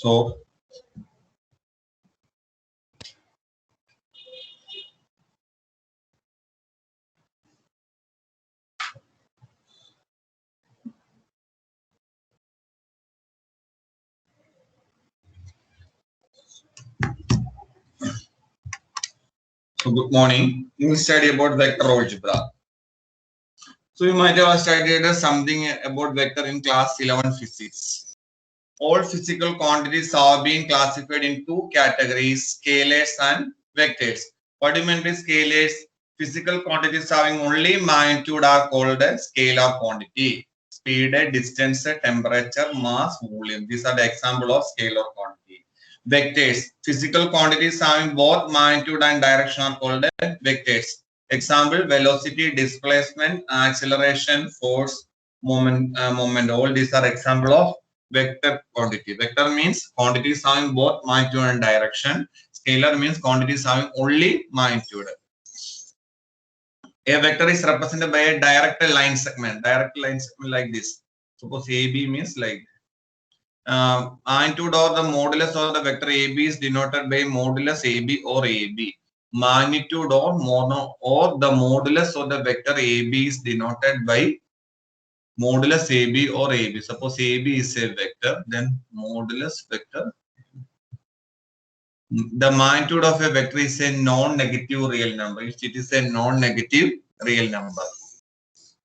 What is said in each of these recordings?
So good morning. We will study about vector algebra. So you might have studied something about vector in class 11 physics. All physical quantities are being classified in two categories, scalars and vectors. What do you mean by scalars? Physical quantities having only magnitude are called a scalar quantity. Speed, distance, temperature, mass, volume. These are the example of scalar quantity. Vectors. Physical quantities having both magnitude and direction are called vectors. Example: velocity, displacement, acceleration, force, moment. All these are example of vector quantity. Vector means quantities having both magnitude and direction. Scalar means quantities having only magnitude. A vector is represented by a direct line segment. Direct line segment like this. Suppose AB means like magnitude or the modulus of the vector AB is denoted by modulus AB or AB. Magnitude or the modulus of the vector AB is denoted by modulus AB or AB. Suppose AB is a vector, then modulus vector. The magnitude of a vector is a non-negative real number. If it is a non-negative real number.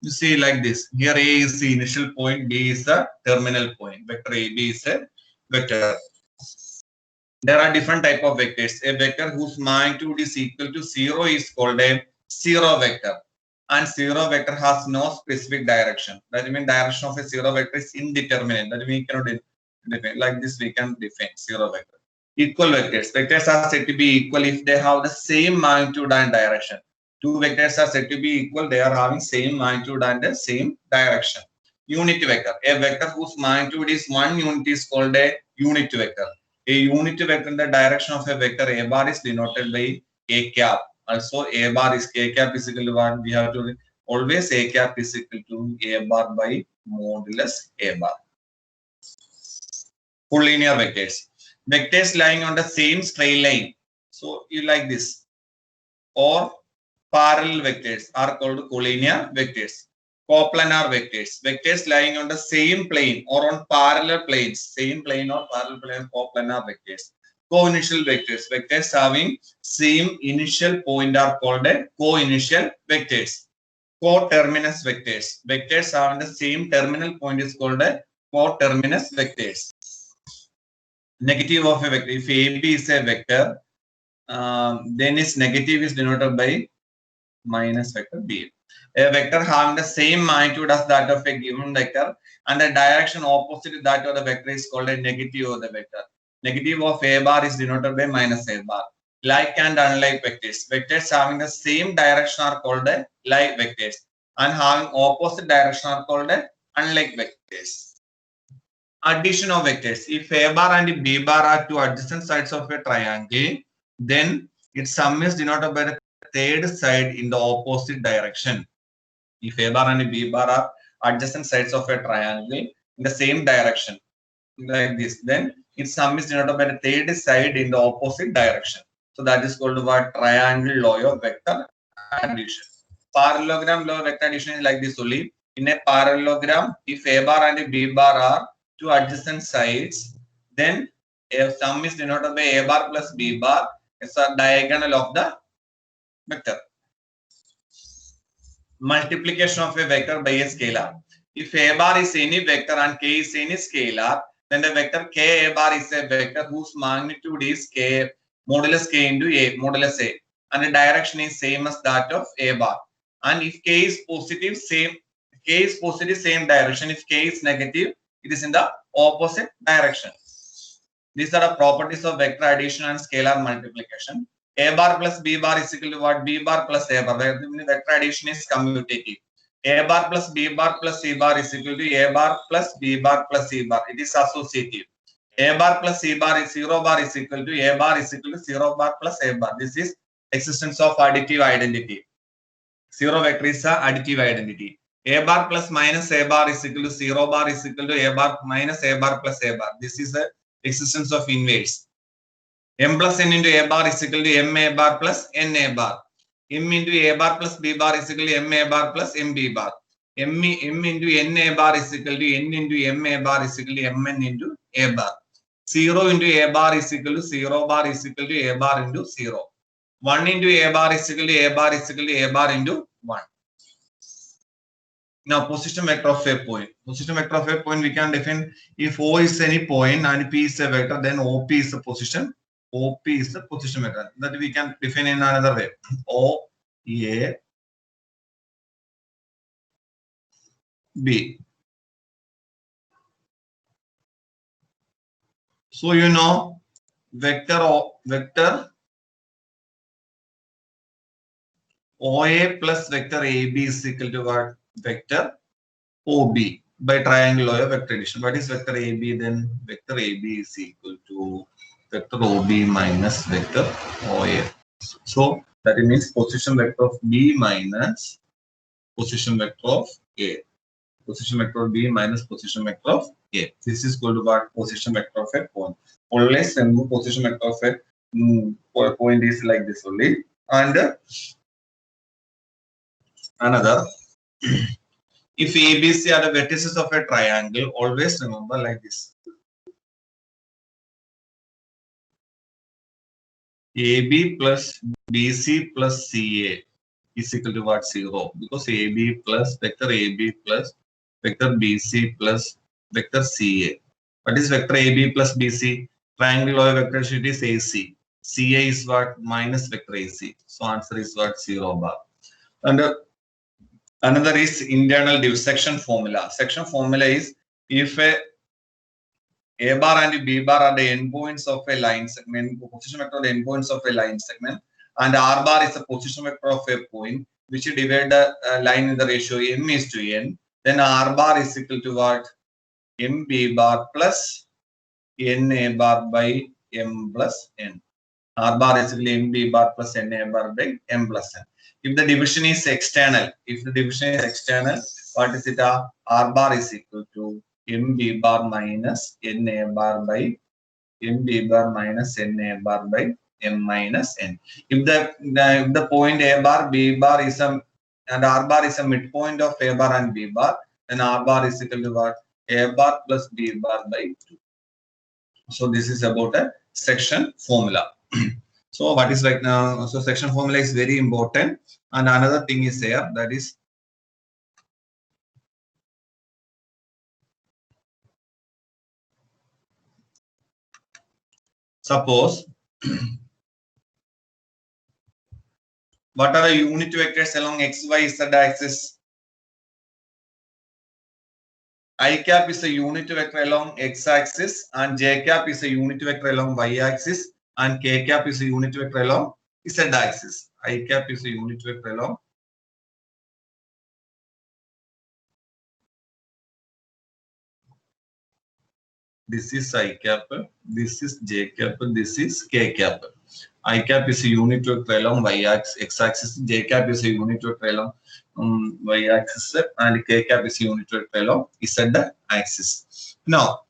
You see like this. Here A is the initial point, B is the terminal point. Vector AB is a vector. There are different type of vectors. A vector whose magnitude is equal to 0 is called a zero vector. And zero vector has no specific direction. That means direction of a zero vector is indeterminate. That means we cannot define. Like this we can define zero vector. Equal vectors. Vectors are said to be equal if they have the same magnitude and direction. Two vectors are said to be equal. They are having same magnitude and the same direction. Unit vector. A vector whose magnitude is 1 unit is called a unit vector. A unit vector in the direction of a vector A bar is denoted by A cap. Also, A bar is K cap is equal to what? We have to always A cap is equal to A bar by modulus A bar. Collinear vectors. Vectors lying on the same straight line. So you like this. Or parallel vectors are called collinear vectors. Coplanar vectors. Vectors lying on the same plane or on parallel planes. Same plane or parallel plane. Coplanar vectors. Co-initial vectors. Vectors having same initial point are called co-initial vectors. Co-terminus vectors. Vectors having the same terminal point is called co-terminus vectors. Negative of a vector. If AB is a vector, then its negative is denoted by minus vector B. A vector having the same magnitude as that of a given vector and the direction opposite to that of the vector is called a negative of the vector. Negative of A bar is denoted by minus A bar. Like and unlike vectors. Vectors having the same direction are called like vectors and having opposite direction are called unlike vectors. Addition of vectors. If A bar and B bar are two adjacent sides of a triangle, then its sum is denoted by the third side in the opposite direction. If A bar and B bar are adjacent sides of a triangle in the same direction, like this, then its sum is denoted by the third side in the opposite direction. So that is called what? Triangle law of vector addition. Parallelogram law of vector addition is like this only. In a parallelogram, if A bar and B bar are two adjacent sides, then a sum is denoted by A bar plus B bar. It's a diagonal of the vector. Multiplication of a vector by a scalar. If A bar is any vector and K is any scalar, then the vector K A bar is a vector whose magnitude is K modulus K into A modulus A, and the direction is same as that of A bar. And if K is positive, same direction. If K is negative, it is in the opposite direction. These are the properties of vector addition and scalar multiplication. A bar plus B bar is equal to what? B bar plus A bar. Vector addition is commutative. A bar plus B bar plus C bar is equal to A bar plus B bar plus C bar. It is associative. A bar plus C bar is 0 bar is equal to A bar is equal to 0 bar plus A bar. This is existence of additive identity. Zero vector is a additive identity. A bar plus minus A bar is equal to 0 bar is equal to A bar minus A bar plus A bar. This is a existence of inverse. M plus n into a bar is equal to m a bar plus n a bar. M into a bar plus b bar is equal to m a bar plus m b bar. M into n a bar is equal to n into m a bar is equal to m n into a bar. 0 into a bar is equal to 0 bar is equal to a bar into 0. 1 into a bar is equal to a bar is equal to a bar into 1. Now, position vector of a point. Position vector of a point we can define if O is any point and P is a vector, then OP is the position. OP is the position vector. That we can define in another way. O, A, B. So you know vector OA plus vector AB is equal to what? Vector OB by triangle law of vector addition. What is vector AB then? Vector AB is equal to vector OB minus vector OA. So that means position vector of B minus position vector of A. Position vector of B minus position vector of A. This is equal to what? Position vector of a point. Always remember position vector of a point is like this only. And another, if ABC are the vertices of a triangle, always remember like this. AB plus BC plus CA is equal to what? 0. Because AB plus vector AB plus vector BC plus vector CA. What is vector AB plus BC? Triangle law of vector sheet is AC. CA is what? Minus vector AC. So answer is what? 0 bar. And another is internal dissection formula. Section formula is if A bar and B bar are the endpoints of a line segment, position vector of the endpoints of a line segment, and R bar is the position vector of a point, which you divide the line in the ratio m is to n, then R bar is equal to what? MB bar plus NA bar by M plus N. R bar is equal to MB bar plus NA bar by M plus N. If the division is external, what is it? R bar is equal to MB bar minus NA bar by MB bar minus NA bar by M minus N. If the point A bar, B bar is and R bar is a midpoint of A bar and B bar, then R bar is equal to what? A bar plus B bar by 2. So this is about a section formula. So what is right now? So section formula is very important. And another thing is there, that is suppose what are the unit vectors along x, y, z axis? I cap is a unit vector along x axis and j cap is a unit vector along y axis and k cap is a unit vector along z axis. I cap is a unit vector along this is I cap, this is j cap, this is k cap. I cap is a unit vector along y axis, x axis, j cap is a unit vector along y axis, and k cap is a unit vector along z axis. Now,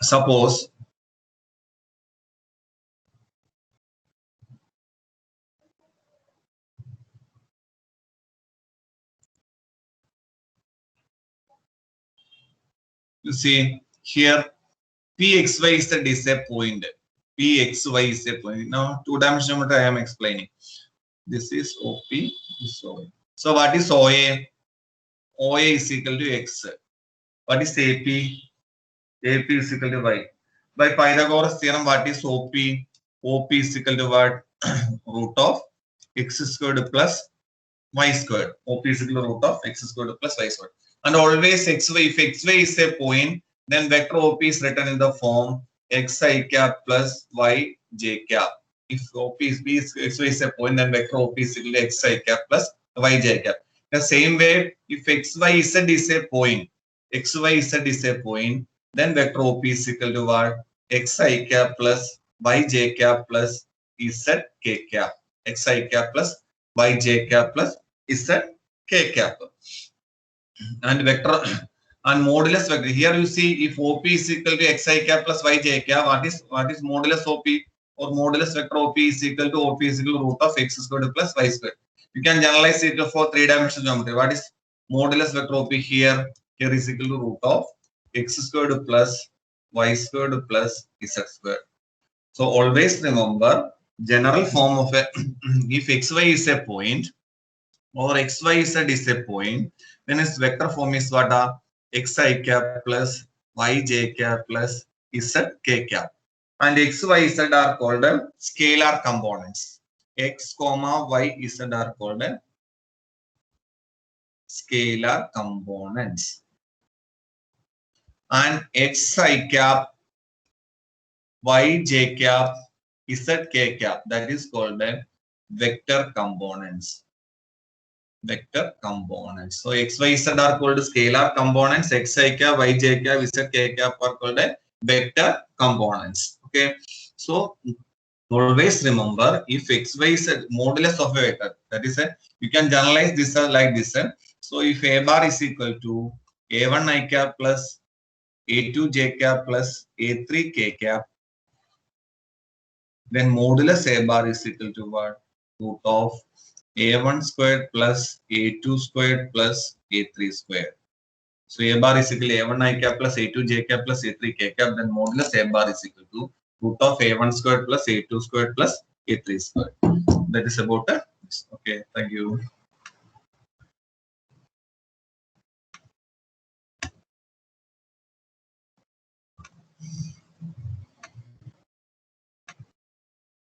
suppose you see here Pxy is a point. Pxy is a point. Now, two-dimensional geometry I am explaining. This is OP, this is OA. So what is OA? OA is equal to X. What is AP? AP is equal to Y. By Pythagoras theorem, what is OP? OP is equal to what? Root of X squared plus Y squared. OP is equal to root of X squared plus Y squared. And always XY, if XY is a point, then vector OP is written in the form xi cap plus yj cap. If OP is XY is a point, then vector OP is equal to xi cap plus yj cap. The same way, if XYZ is a point, XYZ is a point, then vector OP is equal to what? Xi cap plus yj cap plus zk cap. Xi cap plus yj cap plus zk cap. and vector and modulus vector. Here you see if OP is equal to xi cap plus yj cap, what is modulus OP or modulus vector OP is equal to root of x squared plus y squared. You can generalize it for 3-dimensional geometry. What is modulus vector OP here? Here is equal to root of x squared plus y squared plus z squared. So always remember general form of a if xy is a point or xyz is a point, then its vector form is what? Xi cap plus yj cap plus zk cap. And xyz are called scalar components. X, y, z are called scalar components. And xi cap, yj cap, zk cap, that is called vector components. Vector components. So x, y, z are called scalar components. Xi cap, yj cap, zk cap are called vector components. Okay. So always remember if x, y, z modulus of a vector, that is you can generalize this like this. So if a bar is equal to a1 I cap plus a2 j cap plus a3 k cap, then modulus a bar is equal to what? Root of a1 squared plus a2 squared plus a3 squared. So a bar is equal to a1 I cap plus a2 j cap plus a3 k cap, then modulus a bar is equal to root of a1 squared plus a2 squared plus a3 squared. That is about it. Okay, thank you.